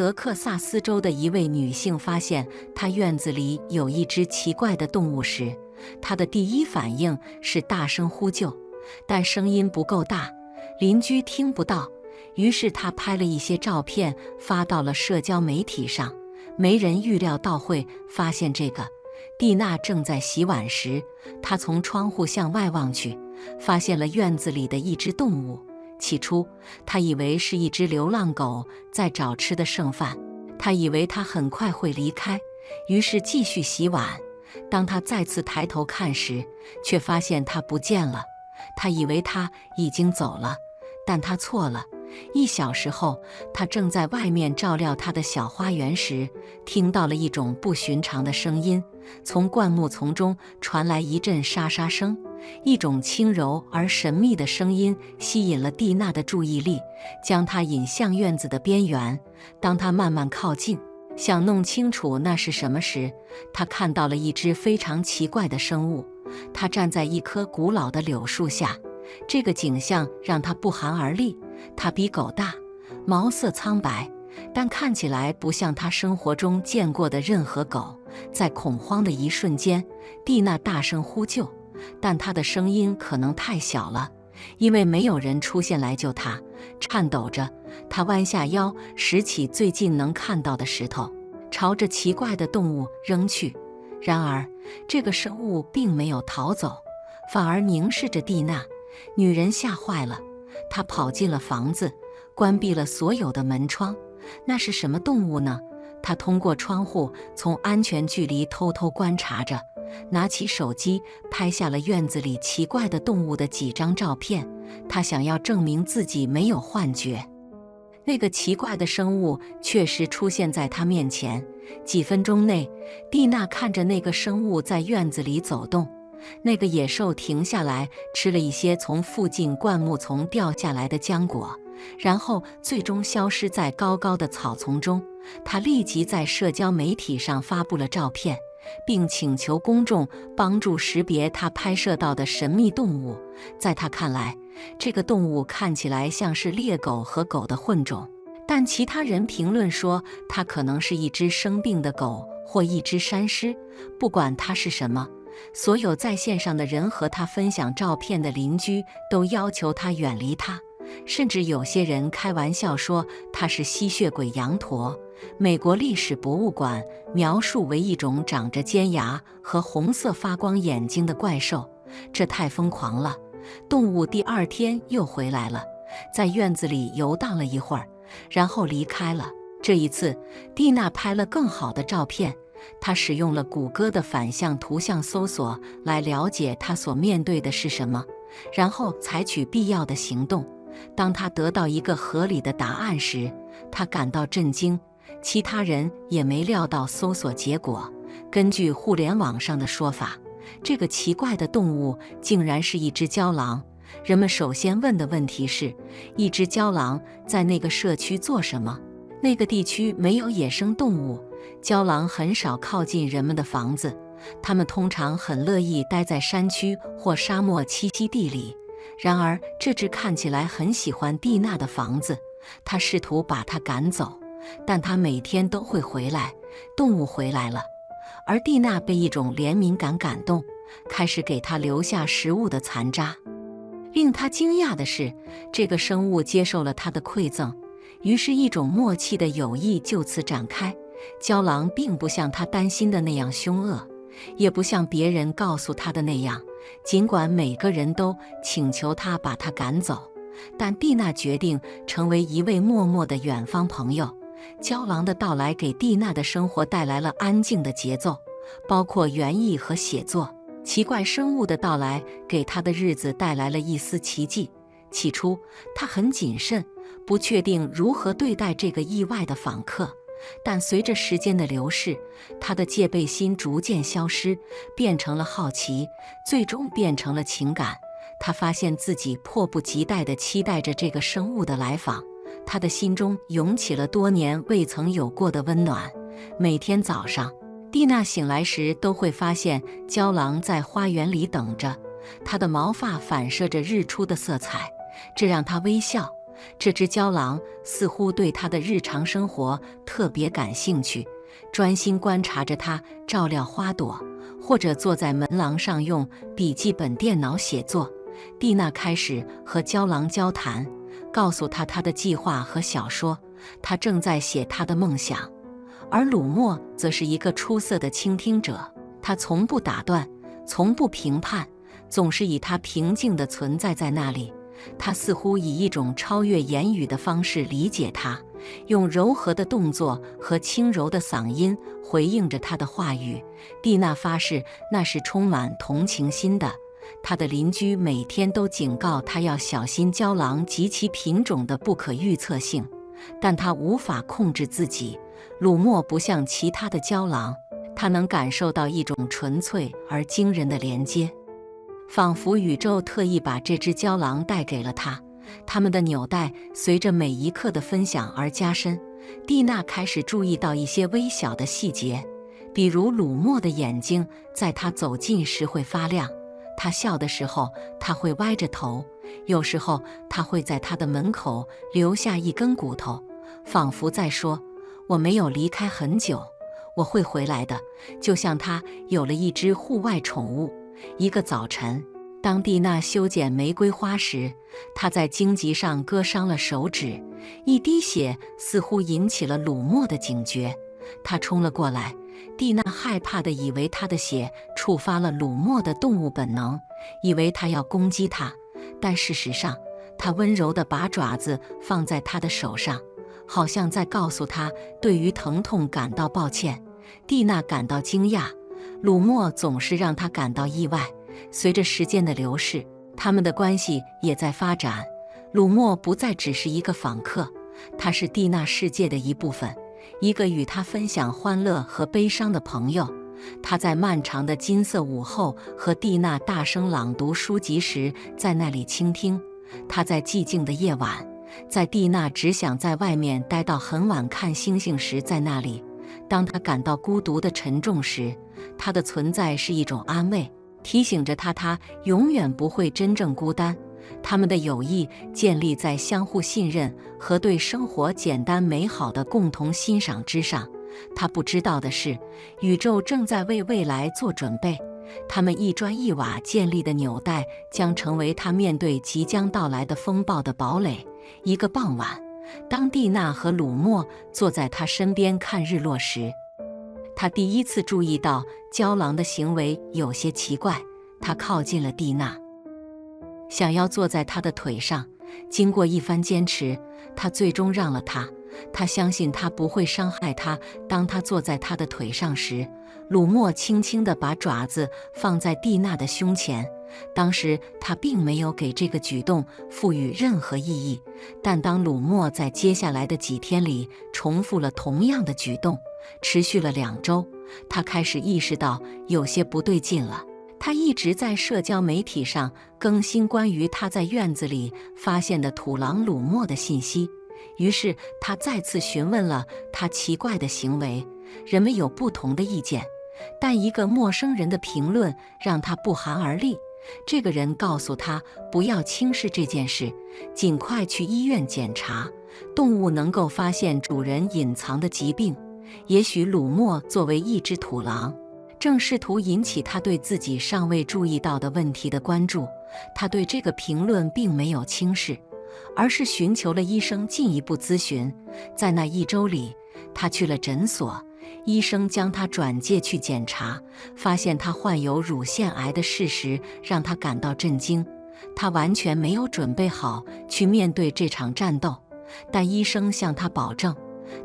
德克萨斯州的一位女性发现她院子里有一只奇怪的动物时，她的第一反应是大声呼救，但声音不够大，邻居听不到。于是她拍了一些照片发到了社交媒体上。没人预料到会发现这个。蒂娜正在洗碗时，她从窗户向外望去，发现了院子里的一只动物。起初，她以为是一只流浪狗在找吃的剩饭，她以为它很快会离开，于是继续洗碗。当她再次抬头看时，却发现它不见了。她以为它已经走了，但她错了。1小时后，她正在外面照料她的小花园时，听到了一种不寻常的声音。从灌木丛中传来一阵沙沙声，一种轻柔而神秘的声音吸引了蒂娜的注意力，将她引向院子的边缘。当她慢慢靠近，想弄清楚那是什么时，她看到了一只非常奇怪的生物。它站在一棵古老的柳树下，这个景象让她不寒而栗。它比狗大，毛色苍白，但看起来不像她生活中见过的任何狗。在恐慌的一瞬间，蒂娜大声呼救，但她的声音可能太小了，因为没有人出现来救她。颤抖着，她弯下腰，拾起最近能看到的石头，朝着奇怪的动物扔去。然而，这个生物并没有逃走，反而凝视着蒂娜。女人吓坏了，她跑进了房子，关闭了所有的门窗。那是什么动物呢？她通过窗户从安全距离偷偷观察着，拿起手机拍下了院子里奇怪的动物的几张照片。她想要证明自己没有幻觉。那个奇怪的生物确实出现在她面前。几分钟内，蒂娜看着那个生物在院子里走动。那个野兽停下来，吃了一些从附近灌木丛掉下来的浆果，然后最终消失在高高的草丛中。他立即在社交媒体上发布了照片，并请求公众帮助识别他拍摄到的神秘动物。在他看来，这个动物看起来像是猎狗和狗的混种，但其他人评论说它可能是一只生病的狗或一只山狮。不管它是什么，所有在线上的人和他分享照片的邻居都要求他远离它，甚至有些人开玩笑说它是吸血鬼羊驼。美国历史博物馆描述为一种长着尖牙和红色发光眼睛的怪兽。这太疯狂了。动物第2天又回来了，在院子里游荡了一会儿，然后离开了。这一次，蒂娜拍了更好的照片。她使用了谷歌的反向图像搜索来了解她所面对的是什么，然后采取必要的行动。当她得到一个合理的答案时，她感到震惊。其他人也没料到搜索结果。根据互联网上的说法，这个奇怪的动物竟然是一只郊狼。人们首先问的问题是，一只郊狼在那个社区做什么？那个地区没有野生动物，郊狼很少靠近人们的房子，它们通常很乐意待在山区或沙漠栖息地里。然而，这只看起来很喜欢蒂娜的房子，它试图把它赶走，但它每天都会回来。动物回来了，而蒂娜被一种怜悯感感动，开始给它留下食物的残渣。令她惊讶的是，这个生物接受了她的馈赠，于是一种默契的友谊就此展开。郊狼并不像她担心的那样凶恶，也不像别人告诉她的那样，尽管每个人都请求她把它赶走，但蒂娜决定成为一位默默的远方朋友。郊狼的到来给蒂娜的生活带来了安静的节奏，包括园艺和写作。奇怪生物的到来给她的日子带来了一丝奇迹。起初，她很谨慎，不确定如何对待这个意外的访客。但随着时间的流逝，她的戒备心逐渐消失，变成了好奇，最终变成了情感。她发现自己迫不及待地期待着这个生物的来访。她的心中涌起了多年未曾有过的温暖。每天早上，蒂娜醒来时都会发现郊狼在花园里等着，它的毛发反射着日出的色彩，这让她微笑。这只郊狼似乎对他的日常生活特别感兴趣，专心观察着他照料花朵，或者坐在门廊上用笔记本电脑写作。蒂娜开始和郊狼交谈，告诉他的计划和小说，他正在写他的梦想。而鲁莫则是一个出色的倾听者，他从不打断，从不评判，总是以他平静的存在在那里。他似乎以一种超越言语的方式理解他，用柔和的动作和轻柔的嗓音回应着他的话语。蒂娜发誓那是充满同情心的。他的邻居每天都警告他要小心郊狼及其品种的不可预测性，但他无法控制自己。鲁莫不像其他的郊狼，他能感受到一种纯粹而惊人的连接，仿佛宇宙特意把这只郊狼带给了他。他们的纽带随着每一刻的分享而加深。蒂娜开始注意到一些微小的细节，比如鲁莫的眼睛在他走近时会发亮，他笑的时候他会歪着头，有时候他会在他的门口留下一根骨头，仿佛在说，我没有离开很久，我会回来的。就像他有了一只户外宠物。一个早晨，当蒂娜修剪玫瑰花时，她在荆棘上割伤了手指，一滴血似乎引起了鲁莫的警觉。他冲了过来，蒂娜害怕地以为他的血触发了鲁莫的动物本能，以为他要攻击他，但事实上，他温柔地把爪子放在他的手上，好像在告诉他对于疼痛感到抱歉。蒂娜感到惊讶，鲁莫总是让她感到意外。随着时间的流逝，他们的关系也在发展。鲁莫不再只是一个访客，他是蒂娜世界的一部分，一个与她分享欢乐和悲伤的朋友。他在漫长的金色午后和蒂娜大声朗读书籍时，在那里倾听。他在寂静的夜晚，在蒂娜只想在外面待到很晚看星星时，在那里。当他感到孤独的沉重时，他的存在是一种安慰，提醒着他永远不会真正孤单。他们的友谊建立在相互信任和对生活简单美好的共同欣赏之上。他不知道的是，宇宙正在为未来做准备。他们一砖一瓦建立的纽带将成为他面对即将到来的风暴的堡垒。一个傍晚，当蒂娜和鲁莫坐在他身边看日落时，他第一次注意到郊狼的行为有些奇怪。他靠近了蒂娜，想要坐在她的腿上。经过一番坚持，他最终让了她。他相信他不会伤害她。当他坐在她的腿上时，鲁莫轻轻地把爪子放在蒂娜的胸前。当时他并没有给这个举动赋予任何意义，但当鲁莫在接下来的几天里重复了同样的举动，持续了2周，他开始意识到有些不对劲了。他一直在社交媒体上更新关于他在院子里发现的土狼鲁莫的信息，于是他再次询问了他奇怪的行为。人们有不同的意见，但一个陌生人的评论让他不寒而栗。这个人告诉他不要轻视这件事，尽快去医院检查。动物能够发现主人隐藏的疾病。也许鲁莫作为一只土狼，正试图引起他对自己尚未注意到的问题的关注。他对这个评论并没有轻视，而是寻求了医生进一步咨询。在那1周里，他去了诊所，医生将他转介去检查，发现他患有乳腺癌的事实让他感到震惊。他完全没有准备好去面对这场战斗，但医生向他保证，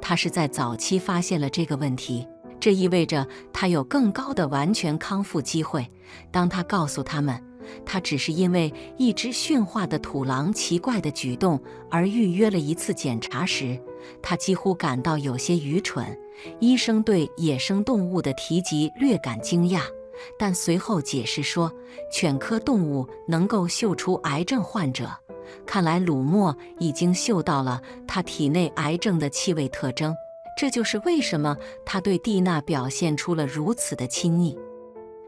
他是在早期发现了这个问题，这意味着他有更高的完全康复机会。当他告诉他们，他只是因为一只驯化的土狼奇怪的举动而预约了一次检查时，他几乎感到有些愚蠢。医生对野生动物的提及略感惊讶，但随后解释说，犬科动物能够嗅出癌症患者。看来鲁莫已经嗅到了他体内癌症的气味特征，这就是为什么他对蒂娜表现出了如此的亲昵。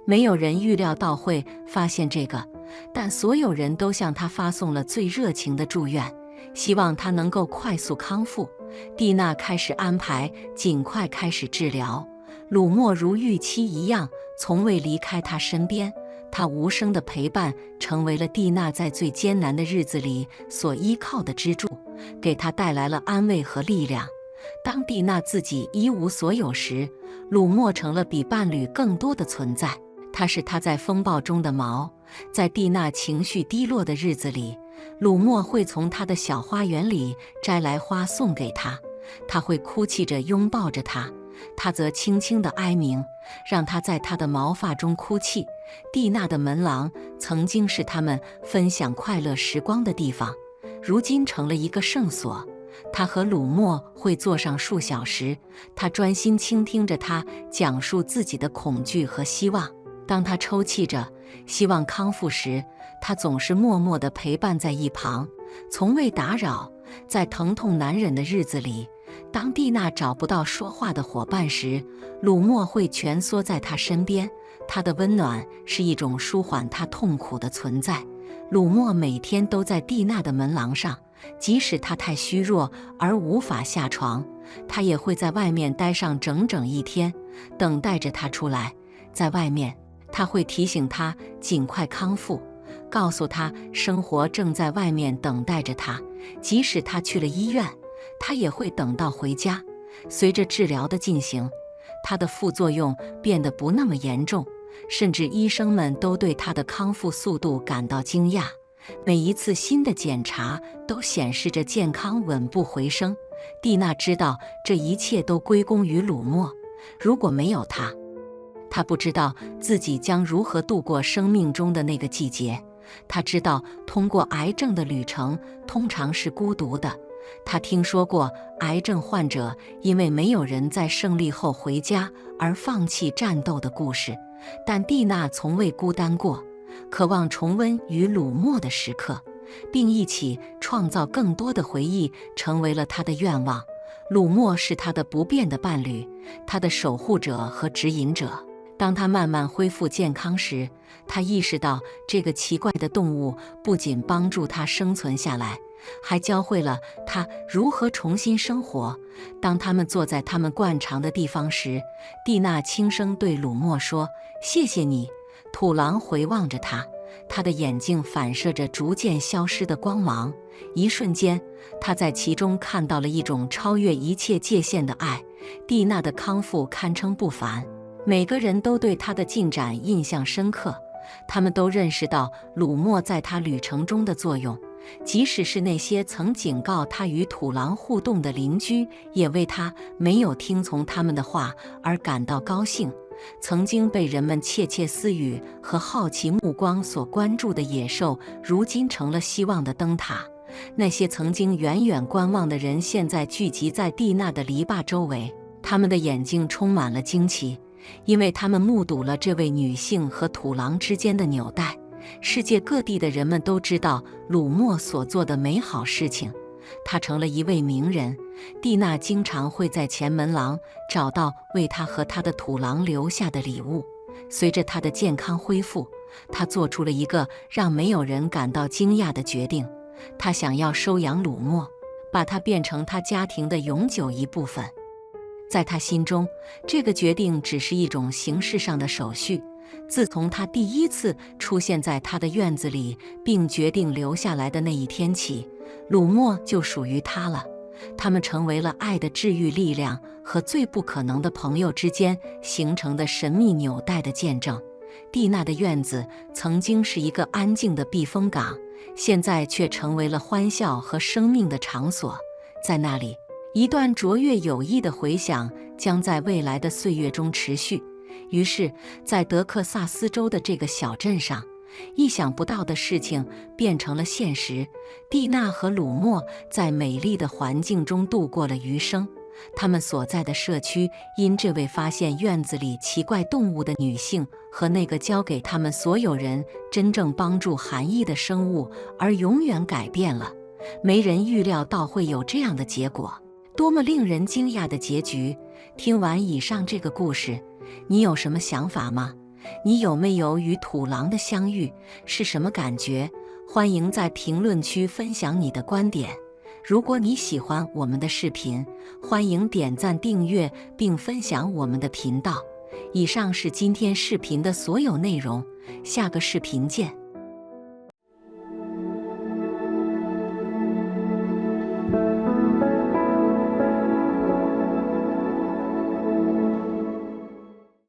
没有人预料到会发现这个，但所有人都向他发送了最热情的祝愿。希望他能够快速康复。蒂娜开始安排尽快开始治疗。鲁莫如预期一样，从未离开他身边。他无声的陪伴，成为了蒂娜在最艰难的日子里所依靠的支柱，给她带来了安慰和力量。当蒂娜自己一无所有时，鲁莫成了比伴侣更多的存在。他是她在风暴中的锚。在蒂娜情绪低落的日子里，鲁莫会从她的小花园里摘来花送给她，他会哭泣着拥抱着她，他则轻轻地哀鸣，让她在他的毛发中哭泣。蒂娜的门廊曾经是他们分享快乐时光的地方，如今成了一个圣所。他和鲁莫会坐上数小时，他专心倾听着他讲述自己的恐惧和希望。当他抽泣着希望康复时，他总是默默地陪伴在一旁，从未打扰。在疼痛难忍的日子里，当蒂娜找不到说话的伙伴时，鲁莫会蜷缩在她身边。他的温暖是一种舒缓她痛苦的存在。鲁莫每天都在蒂娜的门廊上，即使她太虚弱而无法下床，他也会在外面待上整整一天，等待着她出来。在外面，他会提醒她尽快康复，告诉她生活正在外面等待着她。即使她去了医院，他也会等到回家。随着治疗的进行，他的副作用变得不那么严重，甚至医生们都对他的康复速度感到惊讶。每一次新的检查都显示着健康稳步回升。蒂娜知道这一切都归功于鲁莫，如果没有他，她不知道自己将如何度过生命中的那个季节。她知道通过癌症的旅程通常是孤独的。她听说过癌症患者因为没有人在胜利后回家而放弃战斗的故事，但蒂娜从未孤单过。渴望重温与鲁莫的时刻，并一起创造更多的回忆，成为了她的愿望。鲁莫是她的不变的伴侣，她的守护者和指引者。当他慢慢恢复健康时，他意识到这个奇怪的动物不仅帮助他生存下来，还教会了他如何重新生活。当他们坐在他们惯常的地方时，蒂娜轻声对鲁莫说：“谢谢你。”土狼回望着他，他的眼睛反射着逐渐消失的光芒。一瞬间，他在其中看到了一种超越一切界限的爱。蒂娜的康复堪称不凡，每个人都对她的进展印象深刻。他们都认识到鲁莫在他旅程中的作用，即使是那些曾警告他与土狼互动的邻居，也为他没有听从他们的话而感到高兴。曾经被人们窃窃私语和好奇目光所关注的野兽，如今成了希望的灯塔。那些曾经远远观望的人，现在聚集在蒂娜的篱笆周围，他们的眼睛充满了惊奇，因为他们目睹了这位女性和土狼之间的纽带。世界各地的人们都知道鲁莫所做的美好事情，他成了一位名人。蒂娜经常会在前门廊找到为他和他的土狼留下的礼物。随着他的健康恢复，他做出了一个让没有人感到惊讶的决定：他想要收养鲁莫，把他变成他家庭的永久一部分。在他心中，这个决定只是一种形式上的手续。自从他第一次出现在他的院子里，并决定留下来的那一天起，鲁莫就属于他了。他们成为了爱的治愈力量和最不可能的朋友之间形成的神秘纽带的见证。蒂娜的院子曾经是一个安静的避风港，现在却成为了欢笑和生命的场所。在那里，一段卓越友谊的回响将在未来的岁月中持续。于是，在德克萨斯州的这个小镇上，意想不到的事情变成了现实。蒂娜和鲁莫在美丽的环境中度过了余生。他们所在的社区因这位发现院子里奇怪动物的女性和那个教给他们所有人真正帮助含义的生物而永远改变了。没人预料到会有这样的结果，多么令人惊讶的结局！听完以上这个故事，你有什么想法吗？你有没有与土狼的相遇？是什么感觉？欢迎在评论区分享你的观点。如果你喜欢我们的视频，欢迎点赞、订阅并分享我们的频道。以上是今天视频的所有内容，下个视频见。